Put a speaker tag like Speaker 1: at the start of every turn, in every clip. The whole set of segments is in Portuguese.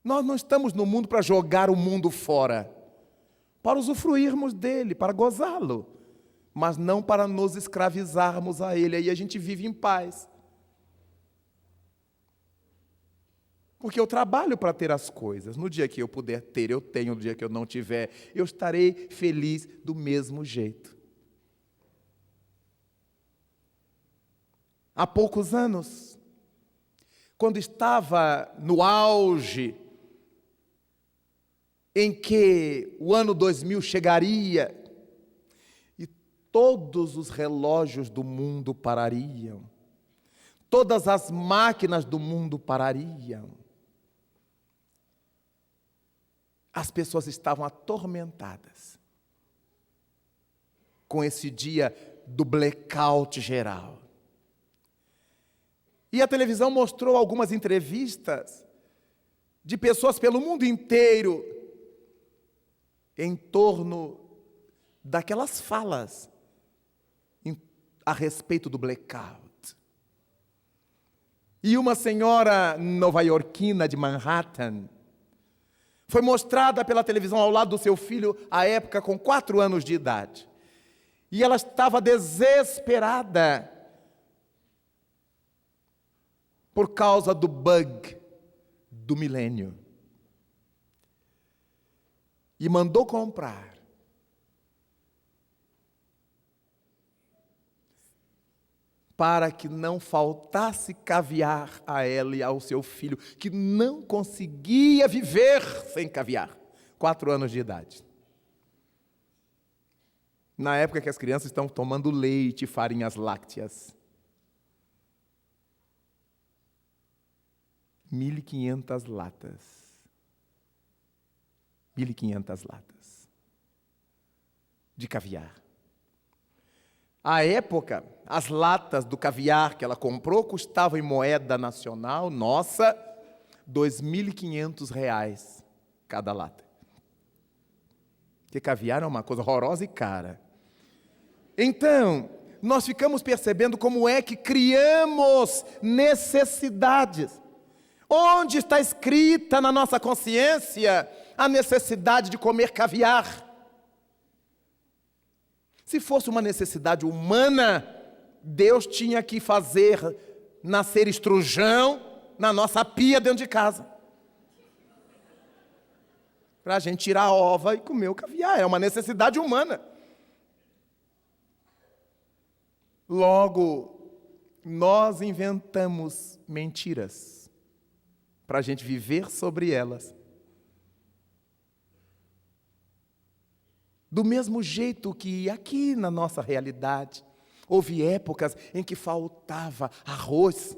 Speaker 1: Nós não estamos no mundo para jogar o mundo fora, para usufruirmos dele, para gozá-lo, mas não para nos escravizarmos a ele. Aí a gente vive em paz. Porque eu trabalho para ter as coisas. No dia que eu puder ter, eu tenho. No dia que eu não tiver, eu estarei feliz do mesmo jeito. Há poucos anos, quando estava no auge, em que o ano 2000 chegaria e todos os relógios do mundo parariam, todas as máquinas do mundo parariam, as pessoas estavam atormentadas com esse dia do blackout geral. E a televisão mostrou algumas entrevistas de pessoas pelo mundo inteiro em torno daquelas falas a respeito do blackout. E uma senhora nova-iorquina de Manhattan foi mostrada pela televisão ao lado do seu filho, à época com 4 anos de idade. E ela estava desesperada por causa do bug do milênio. E mandou comprar para que não faltasse caviar a ela e ao seu filho, que não conseguia viver sem caviar. 4 anos de idade. Na época que as crianças estão tomando leite e farinhas lácteas. 1.500 latas. 1.500 latas de caviar. À época, as latas do caviar que ela comprou custavam em moeda nacional, nossa, R$ 2.500 cada lata. Porque caviar é uma coisa horrorosa e cara. Então, nós ficamos percebendo como é que criamos necessidades. Onde está escrita na nossa consciência a necessidade de comer caviar? Se fosse uma necessidade humana, Deus tinha que fazer nascer estrujão na nossa pia dentro de casa. Para a gente tirar a ova e comer o caviar. É uma necessidade humana. Logo, nós inventamos mentiras para a gente viver sobre elas. Do mesmo jeito que aqui na nossa realidade, houve épocas em que faltava arroz.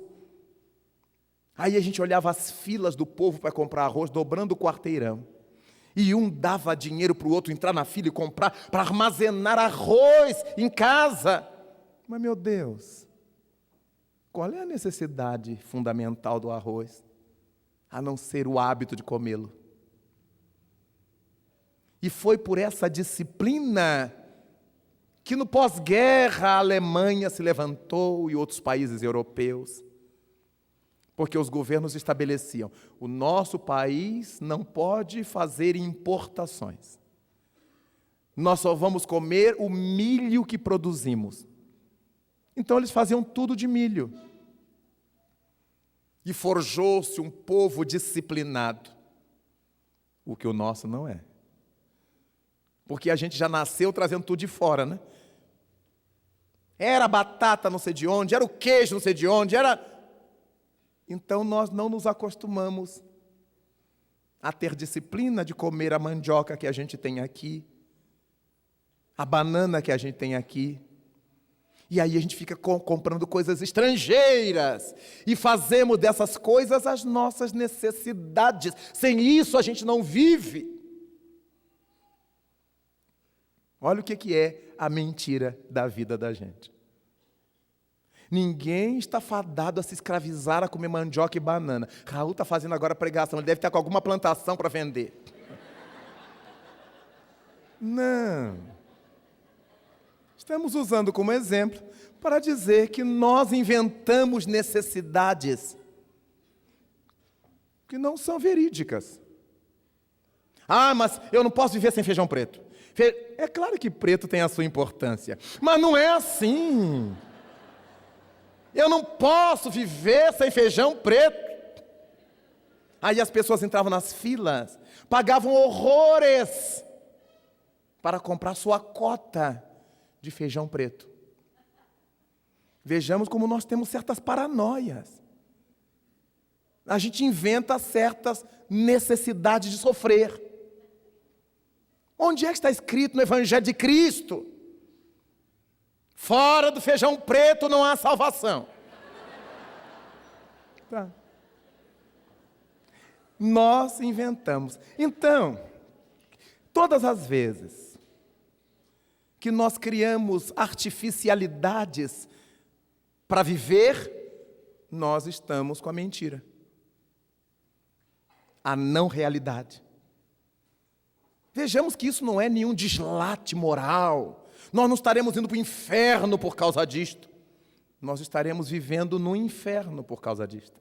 Speaker 1: Aí a gente olhava as filas do povo para comprar arroz, dobrando o quarteirão. E um dava dinheiro para o outro entrar na fila e comprar, para armazenar arroz em casa. Mas, meu Deus, qual é a necessidade fundamental do arroz? A não ser o hábito de comê-lo. E foi por essa disciplina que no pós-guerra a Alemanha se levantou e outros países europeus. Porque os governos estabeleciam, o nosso país não pode fazer importações. Nós só vamos comer o milho que produzimos. Então eles faziam tudo de milho. E forjou-se um povo disciplinado, o que o nosso não é. Porque a gente já nasceu trazendo tudo de fora, né? Era batata não sei de onde, era o queijo não sei de onde, era... Então nós não nos acostumamos a ter disciplina de comer a mandioca que a gente tem aqui, a banana que a gente tem aqui. E aí a gente fica comprando coisas estrangeiras e fazemos dessas coisas as nossas necessidades. Sem isso a gente não vive. Olha o que é a mentira da vida da gente. Ninguém está fadado a se escravizar a comer mandioca e banana. Raul está fazendo agora pregação, ele deve estar com alguma plantação para vender. Não. Estamos usando como exemplo para dizer que nós inventamos necessidades que não são verídicas. Ah, mas eu não posso viver sem feijão preto. É claro que preto tem a sua importância, mas não é assim. Eu não posso viver sem feijão preto. Aí as pessoas entravam nas filas, pagavam horrores para comprar sua cota de feijão preto. Vejamos como nós temos certas paranoias. A gente inventa certas necessidades de sofrer. Onde é que está escrito no Evangelho de Cristo? Fora do feijão preto não há salvação. Tá. Nós inventamos. Então, todas as vezes que nós criamos artificialidades para viver, nós estamos com a mentira, a não realidade. Vejamos que isso não é nenhum deslate moral. Nós não estaremos indo para o inferno por causa disto. Nós estaremos vivendo no inferno por causa disto.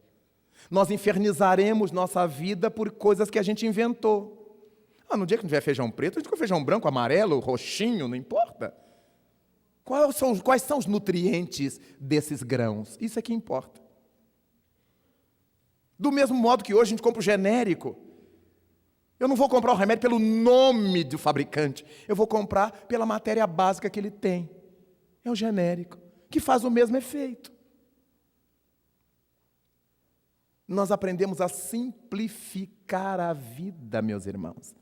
Speaker 1: Nós infernizaremos nossa vida por coisas que a gente inventou. No dia que não tiver feijão preto, a gente come feijão branco, amarelo, roxinho, não importa. Quais são os nutrientes desses grãos? Isso é que importa. Do mesmo modo que hoje a gente compra o genérico. Eu não vou comprar o remédio pelo nome do fabricante. Eu vou comprar pela matéria básica que ele tem. É o genérico, que faz o mesmo efeito. Nós aprendemos a simplificar a vida, meus irmãos.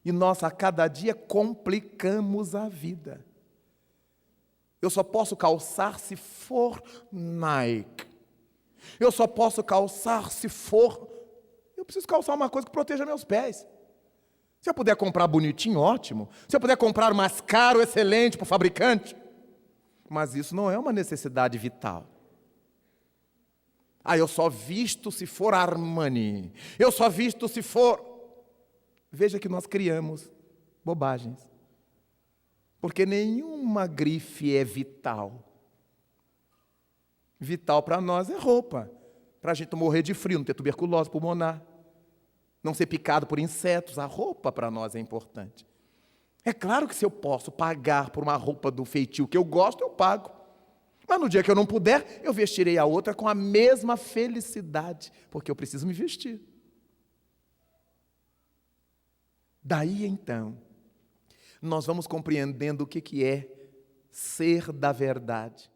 Speaker 1: E nós, a cada dia, complicamos a vida. Eu só posso calçar se for Nike. Eu só posso calçar se for... Eu preciso calçar uma coisa que proteja meus pés. Se eu puder comprar bonitinho, ótimo. Se eu puder comprar mais caro, excelente para o fabricante. Mas isso não é uma necessidade vital. Eu só visto se for Armani. Eu só visto se for... Veja que nós criamos bobagens. Porque nenhuma grife é vital. Vital para nós é roupa. Para a gente não morrer de frio, não ter tuberculose pulmonar. Não ser picado por insetos. A roupa para nós é importante. É claro que se eu posso pagar por uma roupa do feitio que eu gosto, eu pago. Mas no dia que eu não puder, eu vestirei a outra com a mesma felicidade, porque eu preciso me vestir. Daí, então, nós vamos compreendendo o que é ser da verdade.